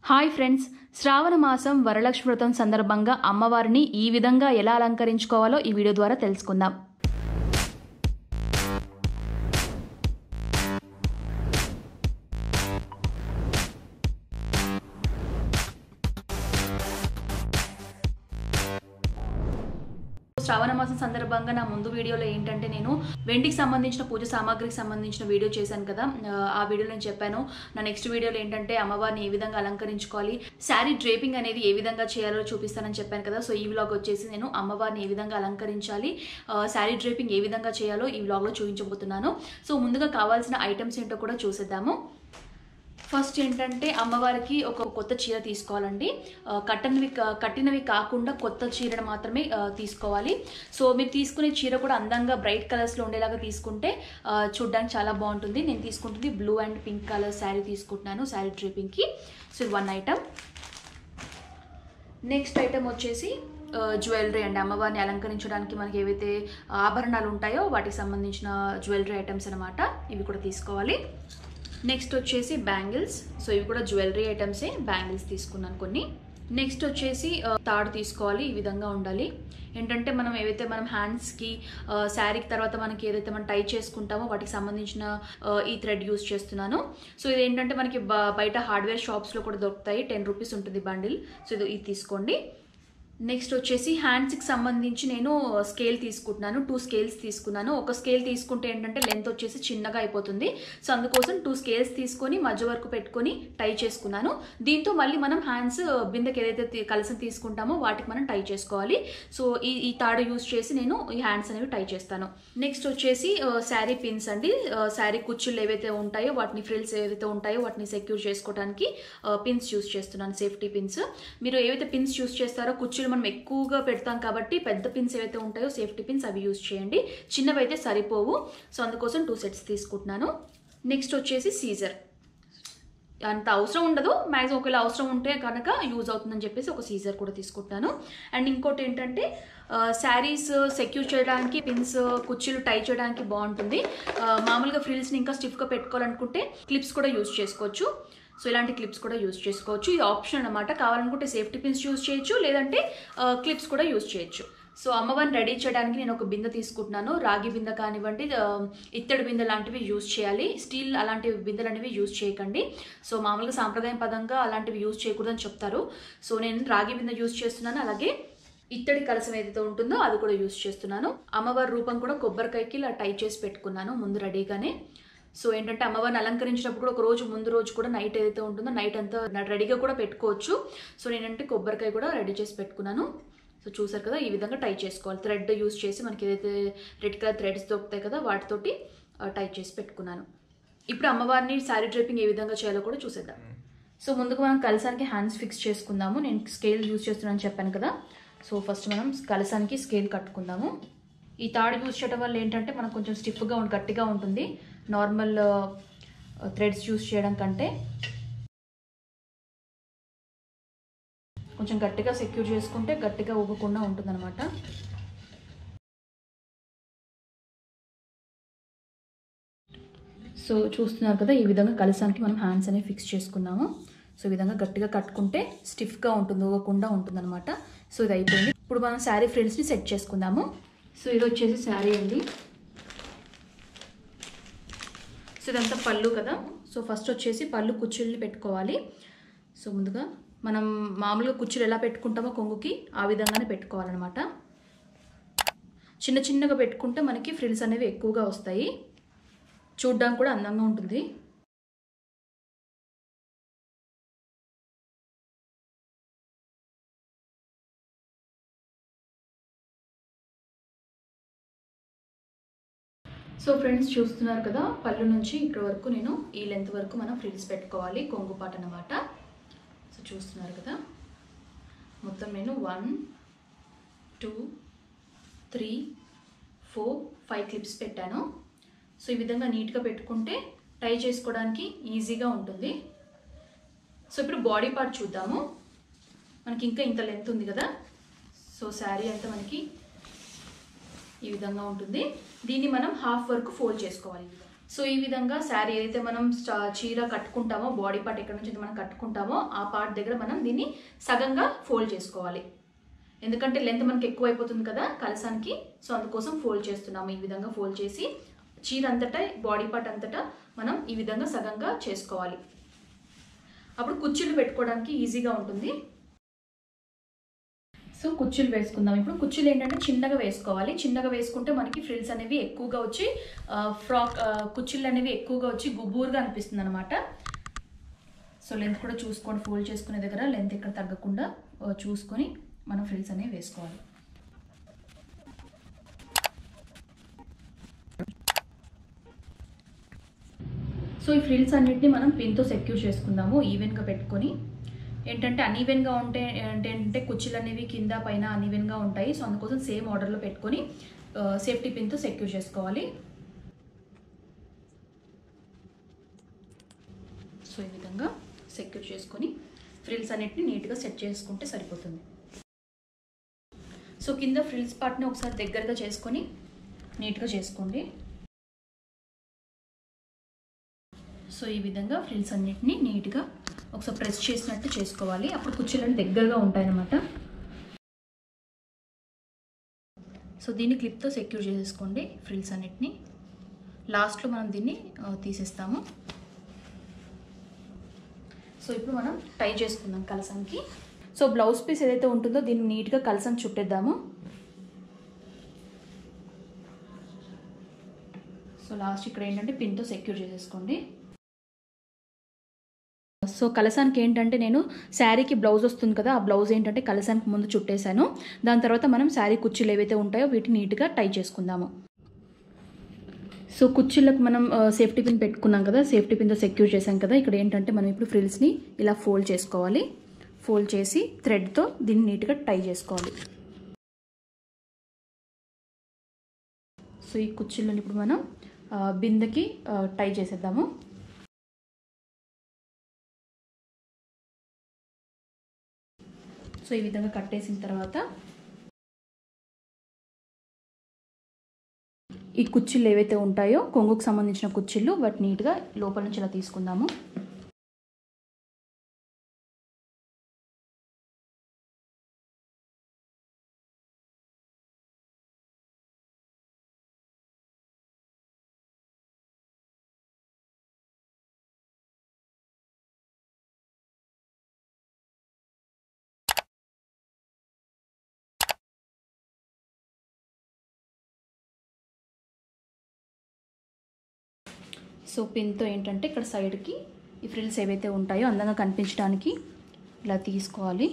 Hi friends, శ్రావణ మాసం వరలక్ష్మి వ్రతం సందర్భంగా అమ్మవారిని ఈ విధంగా ఎలా అలంకరించుకోవాలో ఈ వీడియో ద్వారా తెలుసుకుందాం. శ్రావణ మాసం సందర్భంగా నా ముందు వీడియోలో ఏంటంటే నేను వెండికి సంబంధించిన పూజ సామాగ్రికి సంబంధించిన వీడియో చేశాను కదా. ఆ వీడియోలో నేను చెప్పాను నా నెక్స్ట్ వీడియోలో ఏంటంటే అమ్మవారిని ఏ విధంగా అలంకరించుకోవాలి, శారీ డ్రేపింగ్ అనేది ఏ విధంగా చేయాలో చూపిస్తానని చెప్పాను కదా. సో ఈ వ్లాగ్ వచ్చేసి నేను అమ్మవారిని ఏ విధంగా అలంకరించాలి, శారీ డ్రేపింగ్ ఏ విధంగా చేయాలో ఈ వ్లాగ్లో చూపించబోతున్నాను. సో ముందుగా కావాల్సిన ఐటమ్స్ ఏంటో కూడా చూసేద్దాము. ఫస్ట్ ఏంటంటే అమ్మవారికి ఒక కొత్త చీర తీసుకోవాలండి. కట్టినవి కాకుండా కొత్త చీరను మాత్రమే తీసుకోవాలి. సో మీరు తీసుకునే చీర కూడా అందంగా బ్రైట్ కలర్స్లో ఉండేలాగా తీసుకుంటే చూడడానికి చాలా బాగుంటుంది. నేను తీసుకుంటుంది blue and pink colour sari తీసుకుంటున్నాను శారీ డ్రేపింగ్కి. సో ఇది వన్ ఐటమ్. నెక్స్ట్ ఐటమ్ వచ్చేసి జ్యువెలరీ అండి. అమ్మవారిని అలంకరించడానికి మనకి ఏవైతే ఆభరణాలు ఉంటాయో వాటికి సంబంధించిన జ్యువెలరీ ఐటమ్స్ అనమాట. ఇవి కూడా తీసుకోవాలి. నెక్స్ట్ వచ్చేసి బ్యాంగిల్స్. సో ఇవి కూడా జ్యువెలరీ ఐటమ్సే, బ్యాంగిల్స్ తీసుకున్నాను కొన్ని. నెక్స్ట్ వచ్చేసి తాడు తీసుకోవాలి. ఈ విధంగా ఉండాలి. ఏంటంటే మనం ఏవైతే మనం హ్యాండ్స్కి శారీకి తర్వాత మనకి ఏదైతే మనం టై చేసుకుంటామో వాటికి సంబంధించిన ఈ థ్రెడ్ యూస్ చేస్తున్నాను. సో ఇది ఏంటంటే మనకి బయట హార్డ్వేర్ షాప్స్లో కూడా దొరుకుతాయి. 10 రూపీస్ ఉంటుంది బండిల్. సో ఇది తీసుకోండి. నెక్స్ట్ వచ్చేసి హ్యాండ్స్కి సంబంధించి నేను స్కేల్ తీసుకుంటున్నాను. 2 స్కేల్స్ తీసుకున్నాను. ఒక స్కేల్ తీసుకుంటే ఏంటంటే లెంత్ వచ్చేసి చిన్నగా అయిపోతుంది. సో అందుకోసం 2 స్కేల్స్ తీసుకొని మధ్య వరకు పెట్టుకొని టై చేసుకున్నాను. దీంతో మళ్ళీ మనం హ్యాండ్స్ బిందెకి ఏదైతే కలిసి తీసుకుంటామో వాటికి మనం టై చేసుకోవాలి. సో ఈ తాడు యూస్ చేసి నేను ఈ హ్యాండ్స్ అనేవి టై చేస్తాను. నెక్స్ట్ వచ్చేసి శారీ పిన్స్ అండి. శారీ కుచ్చుళ్ళు ఏవైతే ఉంటాయో వాటిని, ఫ్రిల్స్ ఏవైతే ఉంటాయో వాటిని సెక్యూర్ చేసుకోవడానికి పిన్స్ యూస్ చేస్తున్నాను, సేఫ్టీ పిన్స్. మీరు ఏవైతే పిన్స్ యూస్ చేస్తారో కుచ్చులు మనం ఎక్కువగా పెడతాం కాబట్టి పెద్ద పిన్స్ ఏవైతే ఉంటాయో సేఫ్టీ పిన్స్ అవి యూజ్ చేయండి. చిన్నవి అయితే సరిపోవు. సో అందుకోసం 2 సెట్స్ తీసుకుంటున్నాను. నెక్స్ట్ వచ్చేసి సీజర్. అంత అవసరం ఉండదు, మ్యాక్సిమం ఒకవేళ అవసరం ఉంటే కనుక యూజ్ అవుతుందని చెప్పేసి ఒక సీజర్ కూడా తీసుకుంటాను. అండ్ ఇంకోటి ఏంటంటే శారీస్ సెక్యూర్ చేయడానికి పిన్స్, కుర్చీలు టై చేయడానికి బాగుంటుంది. మామూలుగా ఫ్రిల్స్ని ఇంకా స్టిఫ్గా పెట్టుకోవాలనుకుంటే క్లిప్స్ కూడా యూజ్ చేసుకోవచ్చు. సో ఇలాంటి క్లిప్స్ కూడా యూజ్ చేసుకోవచ్చు. ఇది ఆప్షన్ అనమాట. కావాలనుకుంటే సేఫ్టీ పిన్స్ యూజ్ చేయొచ్చు, లేదంటే క్లిప్స్ కూడా యూజ్ చేయొచ్చు. సో అమ్మవారిని రెడీ చేయడానికి నేను ఒక బిందె తీసుకుంటున్నాను. రాగి బిందె కానివ్వండి, ఇత్తడి బిందె లాంటివి యూజ్ చేయాలి. స్టీల్ అలాంటి బిందెలు అనేవి యూజ్ చేయకండి. సో మామూలుగా సాంప్రదాయ పదంగా అలాంటివి యూజ్ చేయకూడదని చెప్తారు. సో నేను రాగి బిందె యూజ్ చేస్తున్నాను. అలాగే ఇత్తడి కలసం ఏదైతే ఉంటుందో అది కూడా యూజ్ చేస్తున్నాను. అమ్మవారి రూపం కూడా కొబ్బరికాయకి ఇలా టై చేసి పెట్టుకున్నాను ముందు రెడీగానే. సో ఏంటంటే అమ్మవారిని అలంకరించినప్పుడు కూడా ఒక రోజు ముందు రోజు కూడా నైట్ ఏదైతే ఉంటుందో నైట్ అంతా రెడీగా కూడా పెట్టుకోవచ్చు. సో నేనంటే కొబ్బరికాయ కూడా రెడీ చేసి పెట్టుకున్నాను. సో చూసారు కదా, ఈ విధంగా టై చేసుకోవాలి. థ్రెడ్ యూజ్ చేసి మనకి ఏదైతే రెడ్ కలర్ థ్రెడ్స్ దొరుకుతాయి కదా వాటితోటి టై చేసి పెట్టుకున్నాను. ఇప్పుడు అమ్మవారిని శారీ డ్రేపింగ్ ఏ విధంగా చేయాలో కూడా చూసేద్దాం. సో ముందుగా మనం కలసానికి హ్యాండ్స్ ఫిక్స్ చేసుకుందాము. నేను స్కేల్ యూజ్ చేస్తున్నాను చెప్పాను కదా. సో ఫస్ట్ మనం కలసానికి స్కేల్ కట్టుకుందాము. ఈ తాడు యూజ్ చేయడం వల్ల ఏంటంటే మనకు కొంచెం స్టిఫ్గా గట్టిగా ఉంటుంది నార్మల్ థ్రెడ్స్ యూజ్ చేయడం కంటే. కొంచెం గట్టిగా సెక్యూర్ చేసుకుంటే గట్టిగా ఊగకుండా ఉంటుందన్నమాట. సో చూస్తున్నారు కదా, ఈ విధంగా కలసానికి మనం హ్యాండ్స్ అనేవి ఫిక్స్ చేసుకున్నాము. సో ఈ విధంగా గట్టిగా కట్టుకుంటే స్టిఫ్గా ఉంటుంది, ఊగకుండా ఉంటుందన్నమాట. సో ఇది అయిపోయింది. ఇప్పుడు మనం శారీ ఫ్రిల్స్ని సెట్ చేసుకుందాము. సో ఇది వచ్చేసి శారీ అండి. సో ఇదంతా పళ్ళు కదా. సో ఫస్ట్ వచ్చేసి పళ్ళు కుచ్చుల్ని పెట్టుకోవాలి. సో ముందుగా మనం మామూలుగా కుచ్చులు ఎలా పెట్టుకుంటామో కొంగుకి ఆ విధంగానే పెట్టుకోవాలన్నమాట. చిన్న చిన్నగా పెట్టుకుంటే మనకి ఫ్రిల్స్ అనేవి ఎక్కువగా వస్తాయి, చూడ్డానికి కూడా అందంగా ఉంటుంది. సో ఫ్రెండ్స్ చూస్తున్నారు కదా, పళ్ళు నుంచి ఇక్కడ వరకు నేను ఈ లెంత్ వరకు మనం ఫ్రిల్స్ పెట్టుకోవాలి, కొంగుపాటు అన్నమాట. సో చూస్తున్నారు కదా, మొత్తం నేను 1 2 3 4 5 క్లిప్స్ పెట్టాను. సో ఈ విధంగా నీట్గా పెట్టుకుంటే టై చేసుకోవడానికి ఈజీగా ఉంటుంది. సో ఇప్పుడు బాడీ పార్ట్ చూద్దాము. మనకి ఇంకా ఇంత లెంత్ ఉంది కదా. సో శారీ అంతా మనకి ఈ విధంగా ఉంటుంది. దీన్ని మనం హాఫ్ వరకు ఫోల్డ్ చేసుకోవాలి. సో ఈ విధంగా శారీ ఏదైతే మనం చీర కట్టుకుంటామో, బాడీ పార్ట్ ఎక్కడ నుంచి మనం కట్టుకుంటామో ఆ పార్ట్ దగ్గర మనం దీన్ని సగంగా ఫోల్డ్ చేసుకోవాలి. ఎందుకంటే లెంత్ మనకి ఎక్కువ అయిపోతుంది కదా కలసానికి, సో అందుకోసం ఫోల్డ్ చేస్తున్నాము. ఈ విధంగా ఫోల్డ్ చేసి చీర అంతటా, బాడీ పార్ట్ అంతటా మనం ఈ విధంగా సగంగా చేసుకోవాలి. అప్పుడు కుర్చీలు పెట్టుకోవడానికి ఈజీగా ఉంటుంది. సో కుర్చీలు వేసుకుందాం. ఇప్పుడు కుర్చీలు ఏంటంటే చిన్నగా వేసుకోవాలి. చిన్నగా వేసుకుంటే మనకి ఫ్రిల్స్ అనేవి ఎక్కువగా వచ్చి కుర్చీలు అనేవి ఎక్కువగా వచ్చి గుబూరుగా అనిపిస్తుంది అనమాట. సో లెంత్ కూడా చూసుకోండి, ఫోల్డ్ చేసుకునే దగ్గర లెంత్ ఇక్కడ తగ్గకుండా చూసుకొని మనం ఫ్రిల్స్ అనేవి వేసుకోవాలి. సో ఈ ఫ్రిల్స్ అన్నిటిని మనం పిన్తో సెక్యూర్ చేసుకుందాము. ఈవెన్గా పెట్టుకొని ఏంటంటే అన్ఈవెన్గా ఉంటే ఏంటంటే కుర్చీలు అనేవి కింద పైన అన్ఈవెన్గా ఉంటాయి. సో అందుకోసం సేమ్ ఆర్డర్లో పెట్టుకొని సేఫ్టీ పిన్తో సెక్యూర్ చేసుకోవాలి. సో ఈ విధంగా సెక్యూర్ చేసుకొని ఫ్రిల్స్ అన్నిటిని నీట్గా సెట్ చేసుకుంటే సరిపోతుంది. సో కింద ఫ్రిల్స్ పార్ట్ని ఒకసారి దగ్గరగా చేసుకొని నీట్గా చేసుకోండి. సో ఈ విధంగా ఫ్రిల్స్ అన్నిటిని నీట్గా ఒకసారి ప్రెస్ చేసినట్టు చేసుకోవాలి. అప్పుడు కుర్చీలు దగ్గరగా ఉంటాయన్నమాట. సో దీన్ని క్లిప్తో సెక్యూర్ చేసేసుకోండి ఫ్రిల్స్ అన్నిటిని. లాస్ట్లో మనం దీన్ని తీసేస్తాము. సో ఇప్పుడు మనం టై చేసుకుందాం కలసానికి. సో బ్లౌజ్ పీస్ ఏదైతే ఉంటుందో దీన్ని నీట్గా కలసం చుట్టేద్దాము. సో లాస్ట్ ఇక్కడ ఏంటంటే పిన్తో సెక్యూర్ చేసేసుకోండి. సో కలసానికి ఏంటంటే నేను శారీకి బ్లౌజ్ వస్తుంది కదా, ఆ బ్లౌజ్ ఏంటంటే కలసానికి ముందు చుట్టేశాను. దాని తర్వాత మనం శారీ కుర్చీలు ఏవైతే ఉంటాయో వీటిని నీట్గా టై చేసుకుందాము. సో కుర్చీలకు మనం సేఫ్టీ పిన్ పెట్టుకున్నాం కదా, సేఫ్టీ పిన్తో సెక్యూర్ చేసాం కదా. ఇక్కడ ఏంటంటే మనం ఇప్పుడు ఫ్రిల్స్ని ఇలా ఫోల్డ్ చేసుకోవాలి. ఫోల్డ్ చేసి థ్రెడ్తో దీన్ని నీట్గా టై చేసుకోవాలి. సో ఈ కుర్చీలను ఇప్పుడు మనం బిందెకి టై చేసేద్దాము. సో ఈ విధంగా కట్టేసిన తర్వాత ఈ కుర్చీలు ఏవైతే ఉంటాయో కొంగుకు సంబంధించిన కుర్చీలు వాటి నీట్గా లోపల నుంచి ఇలా తీసుకుందాము. సో పిన్తో ఏంటంటే ఇక్కడ సైడ్కి ఈ ఫ్రిల్స్ ఏవైతే ఉంటాయో అందంగా కనిపించడానికి ఇలా తీసుకోవాలి.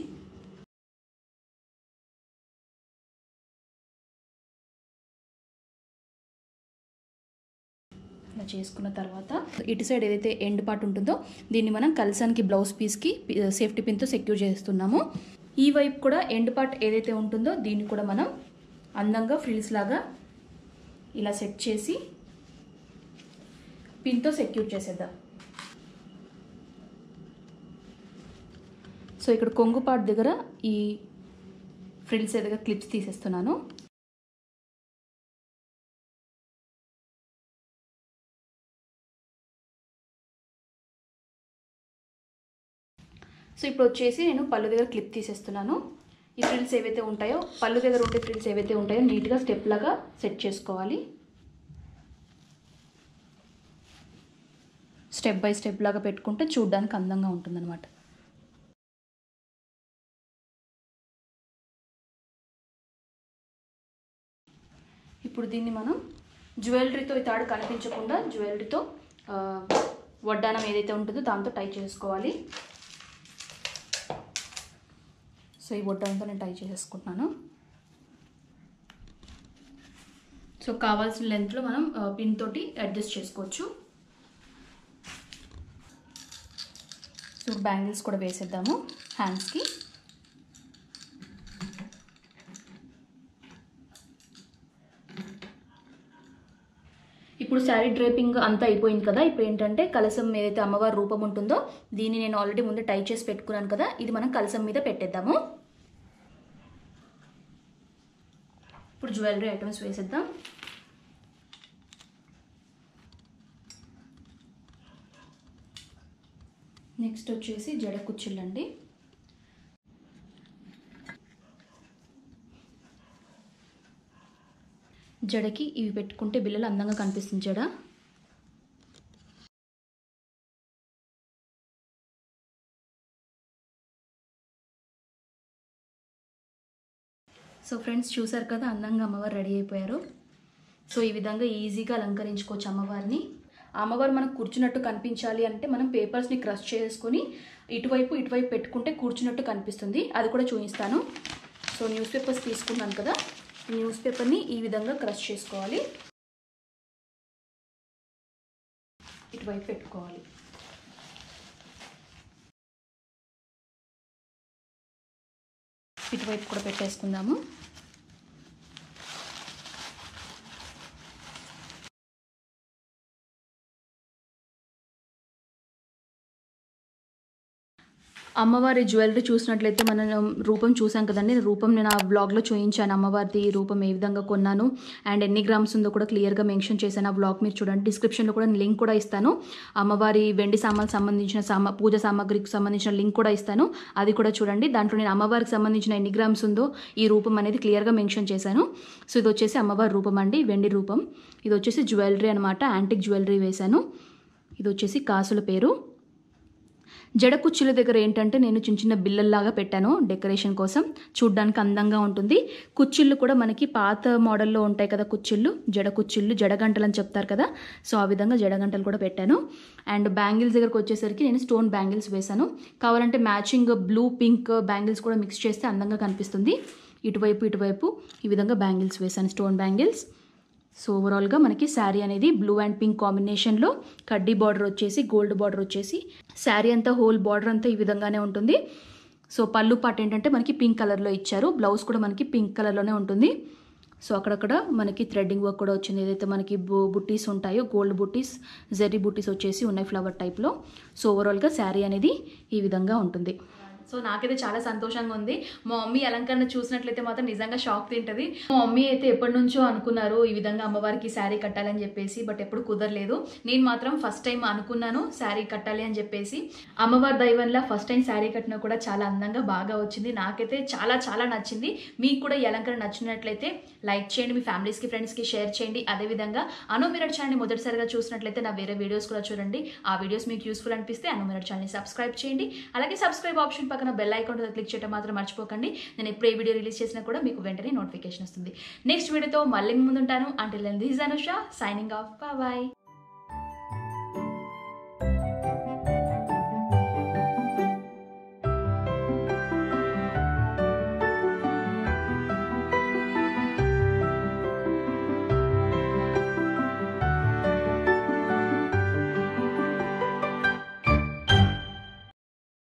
ఇలా చేసుకున్న తర్వాత ఇటు సైడ్ ఏదైతే ఎండ్ పార్ట్ ఉంటుందో దీన్ని మనం కలసానికి బ్లౌజ్ పీస్కి సేఫ్టీ పిన్తో సెక్యూర్ చేస్తున్నాము. ఈ వైపు కూడా ఎండ్ పార్ట్ ఏదైతే ఉంటుందో దీన్ని కూడా మనం అందంగా ఫ్రిల్స్ లాగా ఇలా సెట్ చేసి పిన్తో సెక్యూర్ చేసేద్దాం. సో ఇక్కడ కొంగు పార్ట్ దగ్గర ఈ ఫ్రిల్స్ దగ్గర క్లిప్స్ తీసేస్తున్నాను. సో ఇప్పుడు వచ్చేసి నేను పళ్ళు దగ్గర క్లిప్ తీసేస్తున్నాను. ఈ ఫ్రిల్స్ ఏవైతే ఉంటాయో పళ్ళు దగ్గర ఉండే ఫ్రిల్స్ ఏవైతే ఉంటాయో నీట్గా స్టెప్ లాగా సెట్ చేసుకోవాలి. స్టెప్ బై స్టెప్ లాగా పెట్టుకుంటే చూడడానికి అందంగా ఉంటుందన్నమాట. ఇప్పుడు దీన్ని మనం జ్యువెలరీతో ఈ తాడు కనిపించకుండా జ్యువెలరీతో వడ్డానం ఏదైతే ఉంటుందో దాంతో టై చేసుకోవాలి. సో ఈ వడ్డానంతో నేను టై చేసేసుకుంటున్నాను. సో కావాల్సిన లెంత్లో మనం పిన్ తోటి అడ్జస్ట్ చేసుకోవచ్చు. సో బ్యాంగిల్స్ కూడా వేసేద్దాము హ్యాండ్స్కి. ఇప్పుడు శారీ డ్రేపింగ్ అంతా అయిపోయింది కదా. ఇప్పుడు ఏంటంటే కలసం ఏదైతే అమ్మవారి రూపం ఉంటుందో దీన్ని నేను ఆల్రెడీ ముందు టై చేసి పెట్టుకున్నాను కదా, ఇది మనం కలసం మీద పెట్టేద్దాము. ఇప్పుడు జ్యువెలరీ ఐటమ్స్ వేసేద్దాం. నెక్స్ట్ వచ్చేసి జడ కుచ్చుళ్ళు అండి. జడకి ఇవి పెట్టుకుంటే బిళ్ళలు అందంగా కనిపిస్తుంది జడ. సో ఫ్రెండ్స్ చూసారు కదా, అందంగా అమ్మవారు రెడీ అయిపోయారు. సో ఈ విధంగా ఈజీగా అలంకరించుకోవచ్చు అమ్మవారిని. అమ్మవారు మనకు కూర్చున్నట్టు కనిపించాలి అంటే మనం పేపర్స్ని క్రష్ చేసుకొని ఇటువైపు పెట్టుకుంటే కూర్చున్నట్టు కనిపిస్తుంది. అది కూడా చూపిస్తాను. సో న్యూస్ పేపర్స్ తీసుకున్నాను కదా, ఈ న్యూస్ పేపర్ని ఈ విధంగా క్రష్ చేసుకోవాలి, ఇటువైపు పెట్టుకోవాలి. ఇటువైపు కూడా పెట్టేసుకుందాము. అమ్మవారి జ్యువెలరీ చూసినట్లయితే మనం రూపం చూసాం కదండి. రూపం నేను ఆ బ్లాగ్లో చూపించాను, అమ్మవారి రూపం ఏ విధంగా కొన్నాను అండ్ ఎన్ని గ్రామ్స్ ఉందో కూడా క్లియర్గా మెన్షన్ చేశాను. ఆ బ్లాగ్ మీరు చూడండి, డిస్క్రిప్షన్లో కూడా లింక్ కూడా ఇస్తాను. అమ్మవారి వెండి సామాన్లకు సంబంధించిన పూజ సామాగ్రికి సంబంధించిన లింక్ కూడా ఇస్తాను, అది కూడా చూడండి. దాంట్లో నేను అమ్మవారికి సంబంధించిన ఎన్ని గ్రామ్స్ ఉందో ఈ రూపం అనేది క్లియర్గా మెన్షన్ చేశాను. సో ఇది వచ్చేసి అమ్మవారి రూపం అండి, వెండి రూపం. ఇది వచ్చేసి జ్యువెలరీ అనమాట, యాంటిక్ జ్యువెలరీ వేశాను. ఇది వచ్చేసి కాసుల పేరు. జడ కుచ్చుల దగ్గర ఏంటంటే నేను చిన్న చిన్న బిల్లల్లాగా పెట్టాను డెకరేషన్ కోసం, చూడ్డానికి అందంగా ఉంటుంది. కుచ్చిళ్ళు కూడా మనకి పాత మోడల్లో ఉంటాయి కదా కుచ్చిళ్ళు, జడ కుచ్చిళ్ళు, జడగంటలు అని చెప్తారు కదా. సో ఆ విధంగా జడగంటలు కూడా పెట్టాను. అండ్ బ్యాంగిల్స్ దగ్గరకు వచ్చేసరికి నేను స్టోన్ బ్యాంగిల్స్ వేశాను. కావాలంటే మ్యాచింగ్ బ్లూ పింక్ బ్యాంగిల్స్ కూడా మిక్స్ చేస్తే అందంగా కనిపిస్తుంది. ఇటువైపు ఈ విధంగా బ్యాంగిల్స్ వేశాను, స్టోన్ బ్యాంగిల్స్. సో ఓవరాల్గా మనకి శారీ అనేది బ్లూ అండ్ పింక్ కాంబినేషన్లో, కడ్డీ బార్డర్ వచ్చేసి గోల్డ్ బార్డర్ వచ్చేసి, శారీ అంతా హోల్ బార్డర్ అంతా ఈ విధంగానే ఉంటుంది. సో పళ్ళు పార్ట్ ఏంటంటే మనకి పింక్ కలర్లో ఇచ్చారు, బ్లౌజ్ కూడా మనకి పింక్ కలర్లోనే ఉంటుంది. సో అక్కడక్కడ మనకి థ్రెడ్డింగ్ వర్క్ కూడా వచ్చింది. ఏదైతే మనకి బుట్టీస్ ఉంటాయో, గోల్డ్ బుట్టీస్, జెర్రీ బుట్టీస్ వచ్చేసి ఉన్నాయి ఫ్లవర్ టైప్లో. సో ఓవరాల్గా శారీ అనేది ఈ విధంగా ఉంటుంది. సో నాకైతే చాలా సంతోషంగా ఉంది. మా మమ్మీ అలంకరణ చూసినట్లయితే మాత్రం నిజంగా షాక్ తింటుంది. మా మమ్మీ అయితే ఎప్పటి నుంచో అనుకున్నారు ఈ విధంగా అమ్మవారికి శారీ కట్టాలని చెప్పేసి, బట్ ఎప్పుడు కుదరలేదు. నేను మాత్రం ఫస్ట్ టైం అనుకున్నాను శారీ కట్టాలి అని చెప్పేసి. అమ్మవారి దైవంలా ఫస్ట్ టైం శారీ కట్టినా కూడా చాలా అందంగా బాగా వచ్చింది. నాకైతే చాలా చాలా నచ్చింది. మీకు కూడా ఈ అలంకరణ నచ్చినట్లయితే లైక్ చేయండి, మీ ఫ్యామిలీస్కి ఫ్రెండ్స్కి షేర్ చేయండి. అదేవిధంగా అను మిరర్ ఛానల్ని మొదటిసారిగా చూసినట్లయితే నా వేరే వీడియోస్ కూడా చూడండి. ఆ వీడియోస్ మీకు యూస్ఫుల్ అనిపిస్తే అను మిరర్ ఛానల్ని సబ్స్క్రైబ్ చేయండి. అలాగే సబ్స్క్రైబ్ ఆప్షన్ పక్కన బెల్ ఐకాన్ క్లిక్ చేయడం మాత్రం మర్చిపోకండి. నేను ఎప్పుడు ఏ వీడియో రిలీజ్ చేసినా కూడా మీకు వెంటనే నోటిఫికేషన్ వస్తుంది. నెక్స్ట్ వీడియోతో మళ్ళీ ముందుంటాను. Until then this is Anusha signing off. Bye.